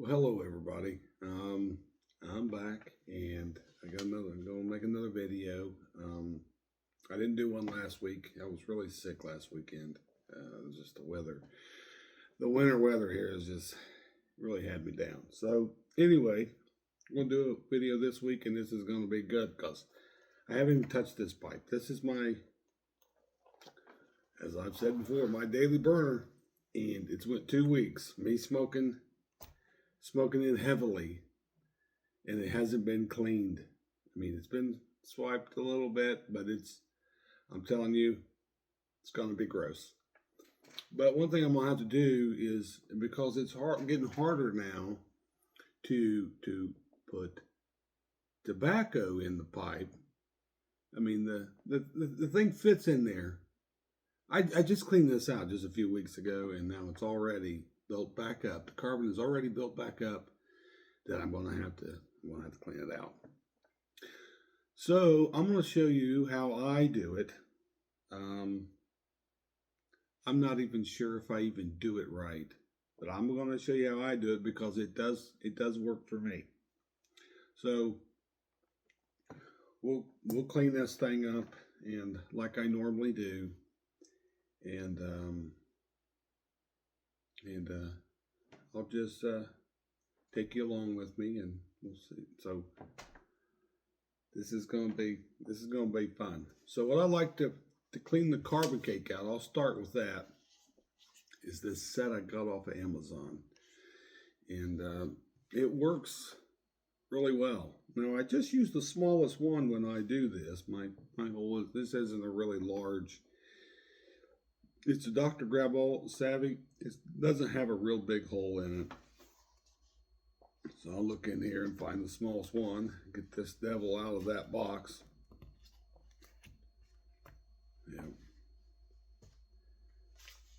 Well, hello everybody. I'm back, and I'm going to make another video. I didn't do one last week. I was really sick last weekend. It was just the weather. The winter weather here has just really had me down. So anyway, I'm going to do a video this week, and this is going to be good because I haven't even touched this pipe. This is my, as I've said before, my daily burner, and it's went 2 weeks. Me smoking it heavily, and it hasn't been cleaned. I mean, it's been swiped a little bit, but I'm telling you, it's going to be gross. But one thing I'm going to have to do is, because it's getting harder now to put tobacco in the pipe. I mean, the thing fits in there. I just cleaned this out just a few weeks ago, and now it's already built back up. The carbon is already built back up. That I'm going to have to clean it out. So I'm going to show you how I do it. I'm not even sure if I even do it right, but I'm going to show you how I do it because it does work for me. So we'll clean this thing up, and like I normally do, and I'll just take you along with me, and we'll see. So this is going to be fun. So what I like to clean the carbon cake out, I'll start with that, is this set I got off of Amazon, and it works really well. Now I just use the smallest one when I do this. My hole this isn't a really large. It's a Dr. Graball Savvy. It doesn't have a real big hole in it. So I'll look in here and find the smallest one. Get this devil out of that box. Yeah.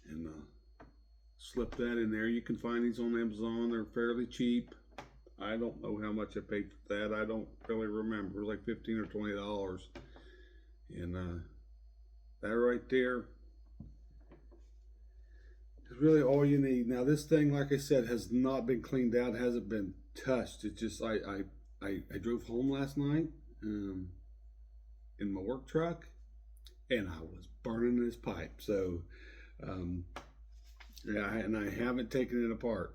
And slip that in there. You can find these on Amazon. They're fairly cheap. I don't know how much I paid for that. I don't really remember. It was like $15 or $20. And that right there is really all you need. Now this thing, like I said, has not been cleaned out, hasn't been touched. It's just I drove home last night in my work truck, and I was burning this pipe. So yeah, and I haven't taken it apart.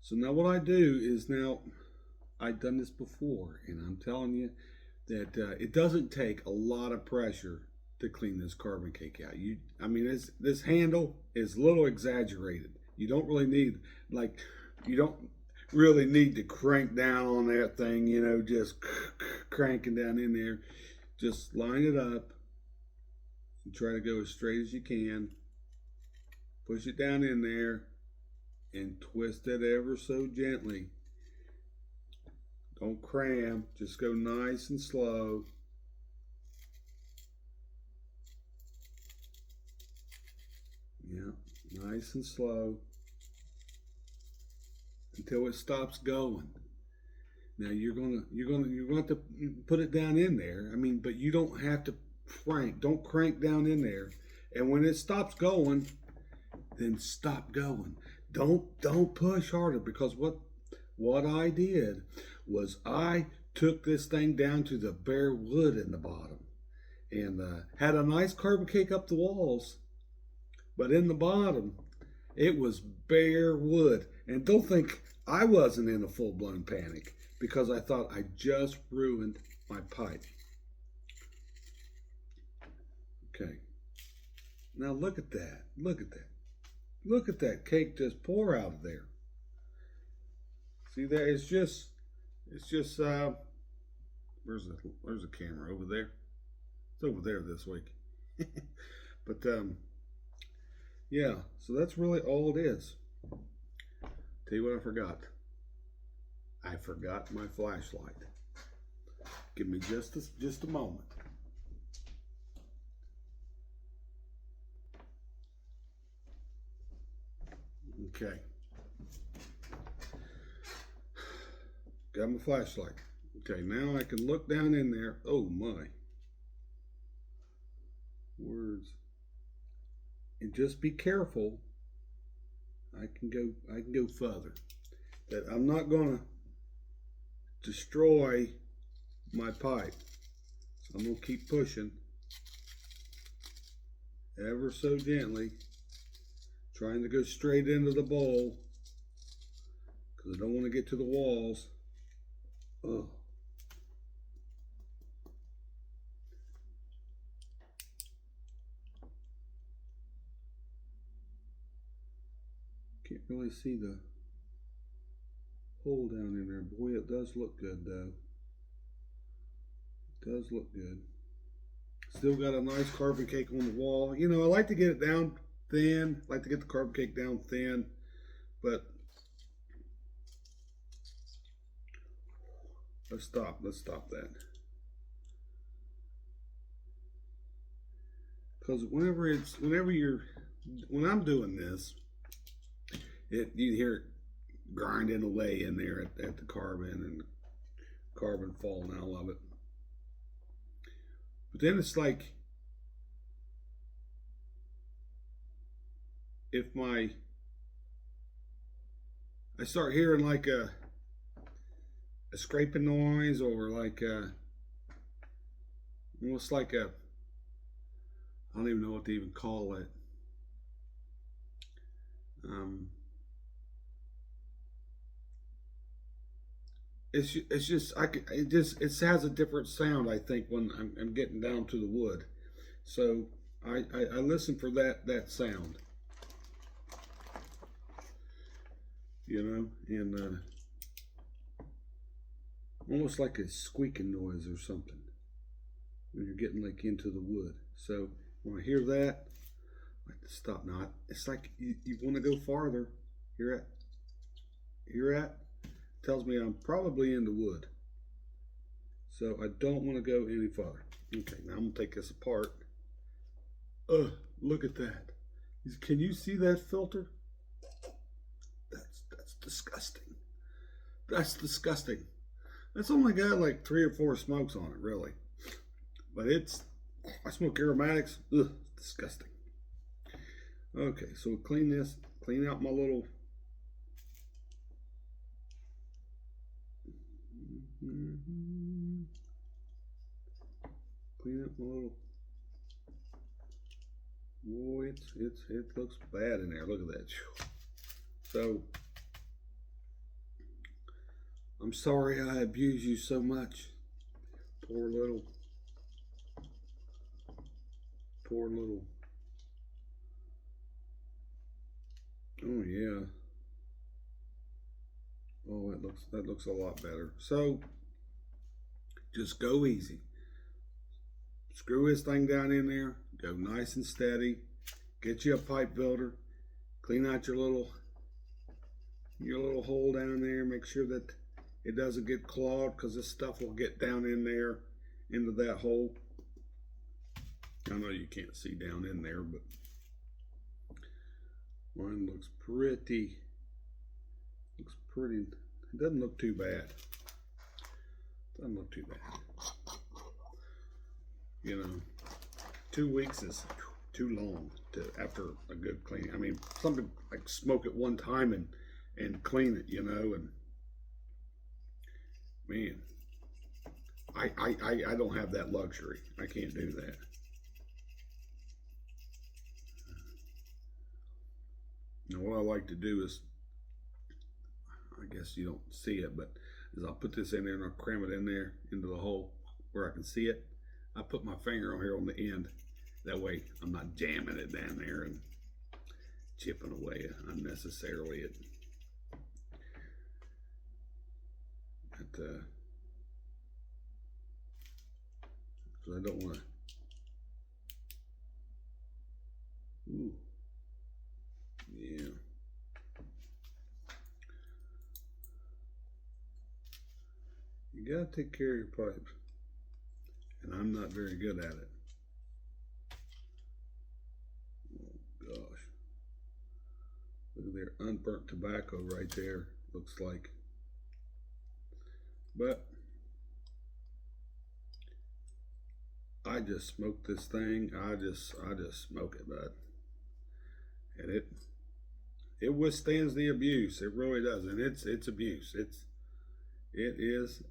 So now what I do is, now I've done this before, and I'm telling you that it doesn't take a lot of pressure to clean this carbon cake out. I mean, this handle is a little exaggerated. You don't really need, you don't really need to crank down on that thing, just cranking down in there. Just line it up and try to go as straight as you can. Push it down in there and twist it ever so gently. Don't cram, just go nice and slow. Yeah, nice and slow until it stops going. Now you're going to have to put it down in there. I mean, but you don't have to crank. Don't crank down in there. And when it stops going, then stop going. Don't push harder, because what I did was I took this thing down to the bare wood in the bottom, and had a nice carbon cake up the walls. But in the bottom, it was bare wood. And don't think I wasn't in a full-blown panic, because I thought I just ruined my pipe. Okay. Now look at that. Look at that. Look at that cake just pour out of there. See there? It's just where's the camera? Over there? It's over there this week. But yeah, so that's really all it is. Tell you what I forgot. I forgot my flashlight. Give me just a moment. Okay. Got my flashlight. Okay, now I can look down in there. Oh my. Words. And just be careful I can go further. That I'm not gonna destroy my pipe. So I'm gonna keep pushing ever so gently, trying to go straight into the bowl because I don't want to get to the walls. Oh. Can't really see the hole down in there. Boy, it does look good though. It does look good. Still got a nice carbon cake on the wall. You know, I like to get it down thin. I like to get the carbon cake down thin. But let's stop that. Because when I'm doing this, you hear it grinding away in there at the carbon and the carbon falling out of it. But then it's like if I start hearing like a scraping noise or like almost like I don't even know what to even call it. It's just it has a different sound. I think when I'm getting down to the wood, so I listen for that sound, you know, and almost like a squeaking noise or something when you're getting like into the wood. So when I hear that, I like to stop. Now it's like you want to go farther. You're at tells me I'm probably in the wood. So I don't want to go any farther. Okay, now I'm gonna take this apart. Look at that. Can you see that filter? That's disgusting. That's disgusting. It's only got like 3 or 4 smokes on it, really. But I smoke aromatics. Ugh, disgusting. Okay, so clean out my little. Clean up my little. Boy, it looks bad in there. Look at that. So I'm sorry I abuse you so much. Poor little. Oh yeah. Oh, that looks a lot better. So just go easy. Screw this thing down in there. Go nice and steady. Get you a pipe builder. Clean out your little hole down there. Make sure that it doesn't get clogged because this stuff will get down in there into that hole. I know you can't see down in there, but mine looks pretty. It doesn't look too bad. You know, 2 weeks is too long after a good cleaning. I mean, something like smoke it one time and clean it, you know, and man, I don't have that luxury. I can't do that. Now what I like to do is, I guess you don't see it, but is I'll put this in there and I'll cram it in there into the hole where I can see it. I put my finger on here on the end. That way I'm not jamming it down there and chipping away unnecessarily. Because I don't want to. Ooh. Yeah. You gotta take care of your pipes. And I'm not very good at it. Oh gosh. Look at their unburnt tobacco right there, looks like. But I just smoke this thing. I just smoke it, bud. And it withstands the abuse. It really does, and it's abuse. It is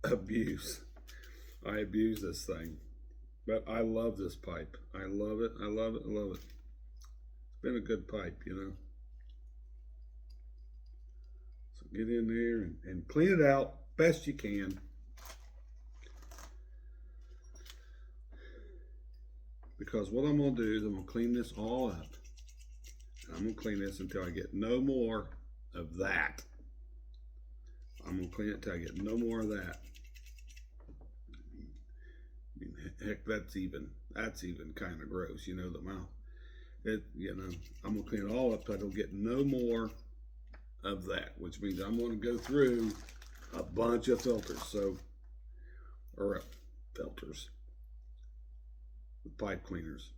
abuse. I abuse this thing, but I love this pipe. I love it. I love it. I love it. It's been a good pipe, you know. So get in there and clean it out best you can. Because what I'm going to do is I'm going to clean this all up. I'm going to clean this until I get no more of that. I'm going to clean it until I get no more of that. I mean, heck, that's even kind of gross, you know, the mouth. I'm going to clean it all up until I don't get no more of that, which means I'm going to go through a bunch of filters. Filters. Pipe cleaners.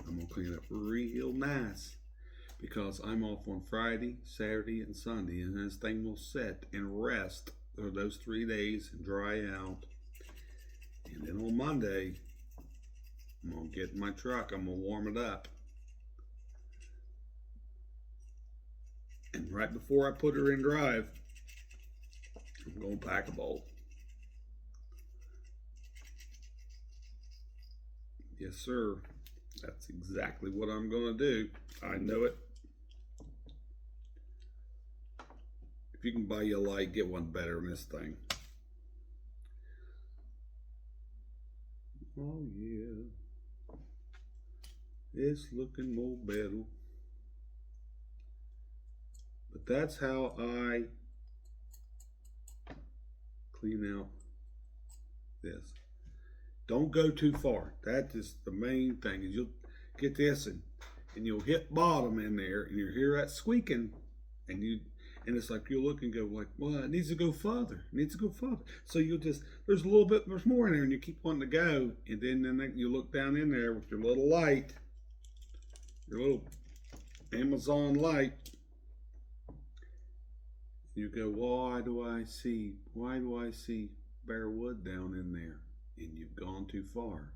I'm going to clean it up real nice because I'm off on Friday, Saturday, and Sunday, and this thing will sit and rest for those 3 days and dry out. And then on Monday, I'm going to get in my truck. I'm going to warm it up. And right before I put her in drive, I'm going to pack a bowl. Yes, sir. That's exactly what I'm going to do. I know it. If you can buy you a light, get one better than this thing. Oh, yeah. It's looking more better. But that's how I clean out this. Don't go too far. That is the main thing. Is you'll get this and you'll hit bottom in there, and you hear that squeaking, and it's like you'll look and go like, well, it needs to go further. It needs to go further. So there's more in there, and you keep wanting to go, and then you look down in there with your little light, your little Amazon light. You go, why do I see bare wood down in there? And you've gone too far.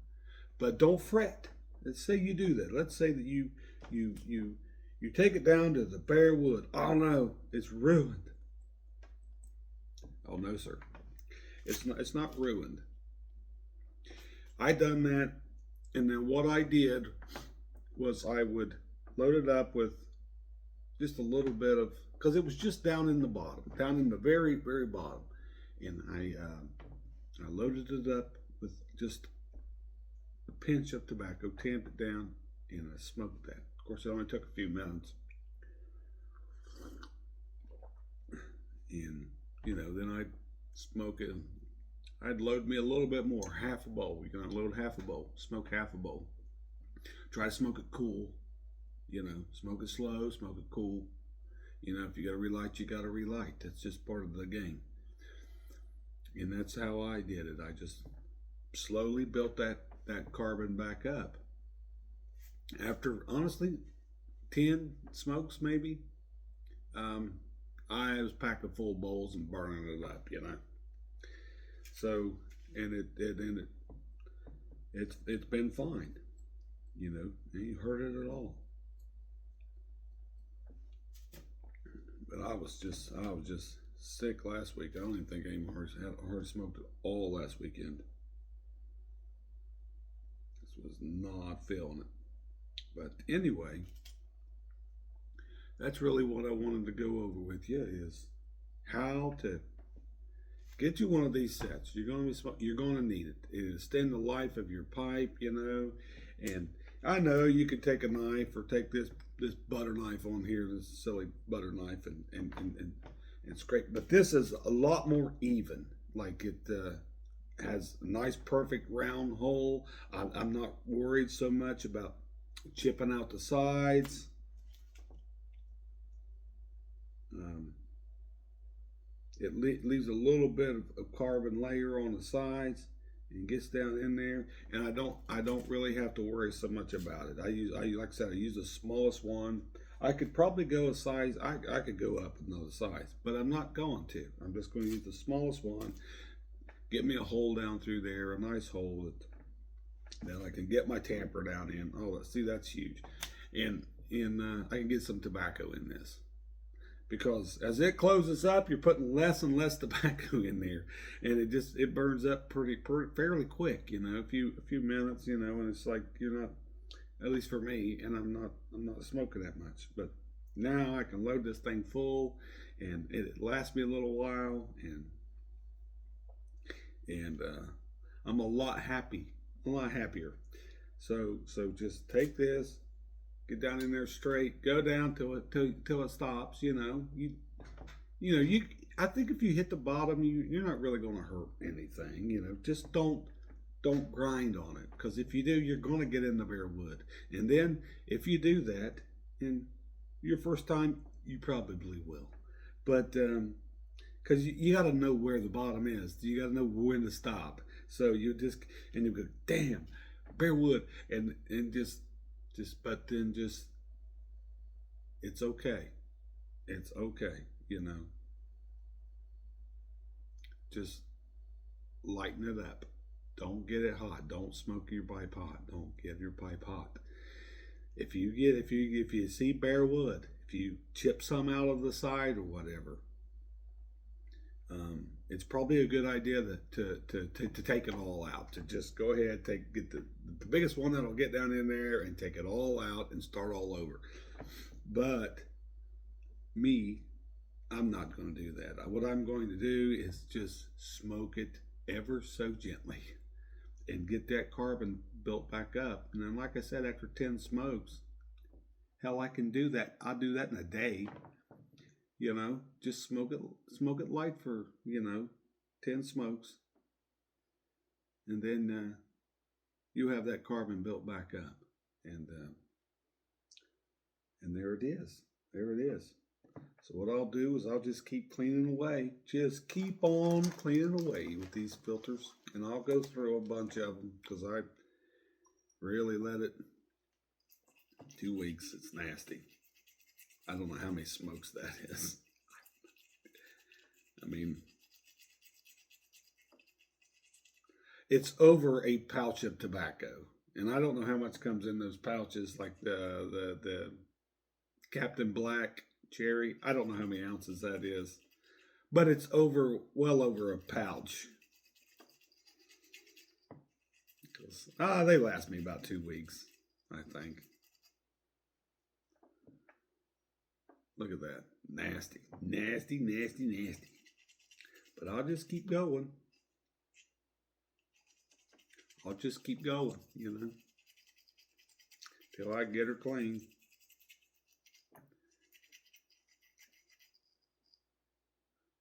But don't fret. Let's say you do that. Let's say that you take it down to the bare wood. Oh no, it's ruined. Oh no, sir. It's not ruined. I done that, and then what I did was I would load it up with just a little bit of, because it was just down in the bottom, down in the very, very bottom. And I loaded it up with just a pinch of tobacco, tamped it down, and I smoked that. Of course, it only took a few minutes. And, then I'd smoke it. I'd load me a little bit more, half a bowl. You can load half a bowl, smoke half a bowl. Try to smoke it cool. Smoke it slow, smoke it cool. If you got to relight, you got to relight. That's just part of the game. And that's how I did it. I just slowly built that carbon back up. After, honestly, 10 smokes maybe, I was packing full bowls and burning it up, So, and it's been fine, You ain't hurt it at all. But I was just sick last week. I don't even think I hardly smoked at all last weekend. This was not feeling it. But anyway, that's really what I wanted to go over with you, is how to get you one of these sets. You're going to need it. It'll extend the life of your pipe, And I know you could take a knife or take this butter knife on here, this silly butter knife, and scrape. But this is a lot more even. Like it has a nice, perfect round hole. I'm not worried so much about chipping out the sides. It leaves a little bit of carbon layer on the sides and gets down in there, and I don't really have to worry so much about it. Like I said, I use the smallest one. I could probably go a size. I could go up another size, but I'm not going to. I'm just going to use the smallest one. Get me a hole down through there, a nice hole that I can get my tamper down in. Oh, see, that's huge. and I can get some tobacco in this, because as it closes up, you're putting less and less tobacco in there, and it burns up pretty fairly quick. You know, a few minutes. You know, and it's like you're not, at least for me, and I'm not smoking that much. But now I can load this thing full, and it lasts me a little while, and I'm a lot happier. So just take this, get down in there straight, go down till it stops. You know, I think if you hit the bottom, you're not really going to hurt anything. You know, just don't grind on it, because if you do, you're going to get in the bare wood. And then if you do that, and your first time, you probably will. But because you got to know where the bottom is, you got to know when to stop. So you go, damn, bare wood, and but then just, it's okay. It's okay. You know, just lighten it up. Don't get it hot. Don't smoke your pipe hot. Don't get your pipe hot. If you see bare wood, if you chip some out of the side or whatever, it's probably a good idea to take it all out. To just go ahead, get the biggest one that'll get down in there and take it all out and start all over. But me, I'm not going to do that. What I'm going to do is just smoke it ever so gently and get that carbon built back up. And then, like I said, after 10 smokes, hell, I can do that. I'll do that in a day. You know, just smoke it light for 10 smokes, and then you have that carbon built back up, and there it is. There it is. So what I'll do is I'll just keep cleaning away. Just keep on cleaning away with these filters, and I'll go through a bunch of them because I really let it. 2 weeks. It's nasty. I don't know how many smokes that is. I mean, it's over a pouch of tobacco, and I don't know how much comes in those pouches, like the Captain Black Cherry. I don't know how many ounces that is, but it's well over a pouch. They last me about 2 weeks, I think. Look at that. Nasty, nasty, nasty, nasty. But I'll just keep going. I'll just keep going, till I get her clean.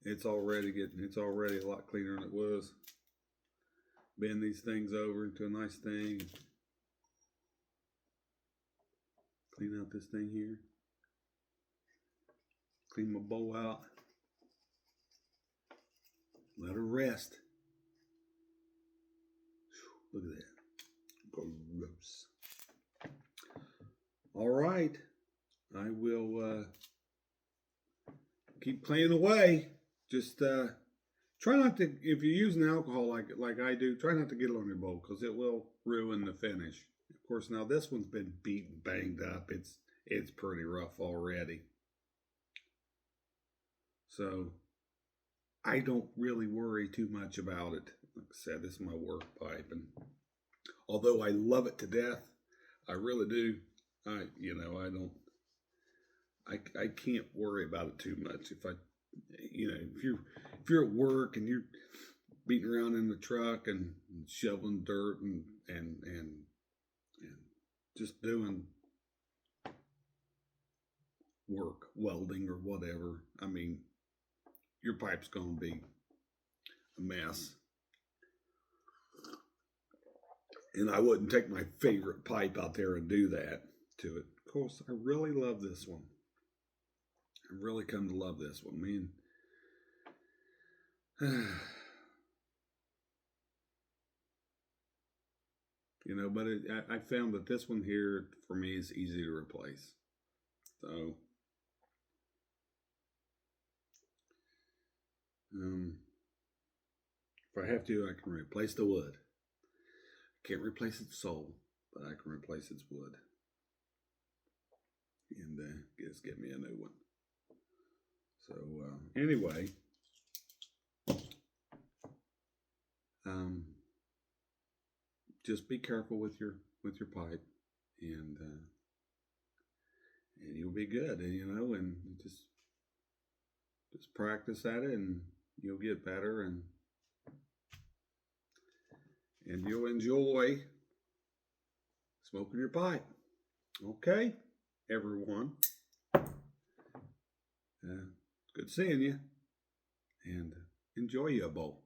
It's already a lot cleaner than it was. Bend these things over into a nice thing. Clean out this thing here. Clean my bowl out. Let her rest. Look at that. Gross. All right. I will keep playing away. Just try not to, if you're using alcohol like I do, try not to get it on your bowl, because it will ruin the finish. Of course, now this one's been beat and banged up. It's pretty rough already. So I don't really worry too much about it. Like I said, this is my work pipe, and although I love it to death, I really do. I don't. I can't worry about it too much. If you're at work and you're beating around in the truck and shoveling dirt and just doing work, welding or whatever, I mean, your pipe's going to be a mess. And I wouldn't take my favorite pipe out there and do that to it. Of course, I really love this one. I really come to love this one, man. But I found that this one here, for me, is easy to replace. So, if I have to, I can replace the wood. I can't replace its soul, but I can replace its wood. and just get me a new one. So anyway, just be careful with your pipe, and you'll be good. And and just practice at it, and you'll get better, and you'll enjoy smoking your pipe. Okay, everyone. Good seeing you, and enjoy your bowl.